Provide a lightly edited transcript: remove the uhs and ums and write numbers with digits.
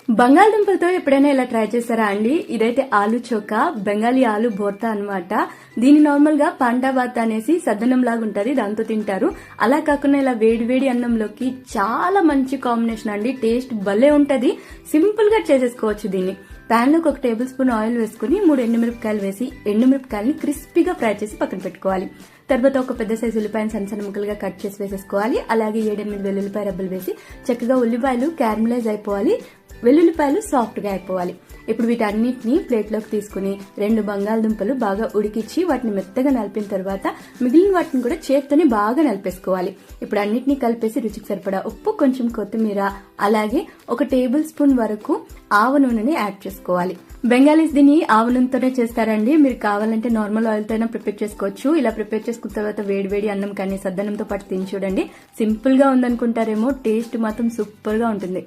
బంగాళదుంపలతో ఎప్పుడైనా ఇలా ట్రై చేస్తారా అండి? ఇదైతే ఆలు చోకా, బెంగాలీ ఆలు బోర్తా అన్నమాట. దీని నార్మల్ గా పాండా బాత్ అనేసి సద్దనం లాగా ఉంటది, దాంతో తింటారు. అలా కాకుండా ఇలా వేడి వేడి అన్నంలోకి చాలా మంచి కాంబినేషన్ అండి. టేస్ట్ భలే ఉంటది. సింపుల్ గా చేసేసుకోవచ్చు దీన్ని. పాన్ లోకి 1 టేబుల్ స్పూన్ ఆయిల్ వేసుకుని 3 ఎండుమిరపకాయలు వేసి ఎండుమిరపకాయలని క్రిస్పీగా ఫ్రై చేసి పక్కన పెట్టుకోవాలి. తర్వాత ఒక పెద్ద సైజు ఉల్లిపాయను సన్న సన్న ముక్కలుగా కట్ చేసి వేసేసుకోవాలి. అలాగే 7-8 వెల్లుల్లిపాయ రబ్బలు వేసి చక్కగా ఉల్లిపాయలు క్యారమలైజ్ అయిపోవాలి, వెల్లుల్లిపాయలు సాఫ్ట్ గా అయిపోవాలి. ఇప్పుడు వీటన్నిటిని ప్లేట్ లోకి తీసుకుని 2 బంగాళదుంపలు బాగా ఉడికించి వాటిని మెత్తగా నలిపిన తర్వాత మిగిలిన వాటిని కూడా చేత్తోనే బాగా నలిపేసుకోవాలి. ఇప్పుడు అన్నిటిని కలిపేసి రుచికి సరిపడా ఉప్పు, కొంచెం కొత్తిమీర, అలాగే 1 టేబుల్ స్పూన్ వరకు ఆవ నూనెని యాడ్ చేసుకోవాలి. బెంగాలీస్ దీన్ని ఆవ నూనెతోనే చేస్తారండి. మీరు కావాలంటే నార్మల్ ఆయిల్ తో ప్రిపేర్ చేసుకోవచ్చు. ఇలా ప్రిపేర్ చేసుకున్న తర్వాత వేడి వేడి అన్నం కానీ సద్దనంతో పాటు తిని చూడండి. సింపుల్ గా ఉందనుకుంటారేమో, టేస్ట్ మాత్రం సూపర్ గా ఉంటుంది.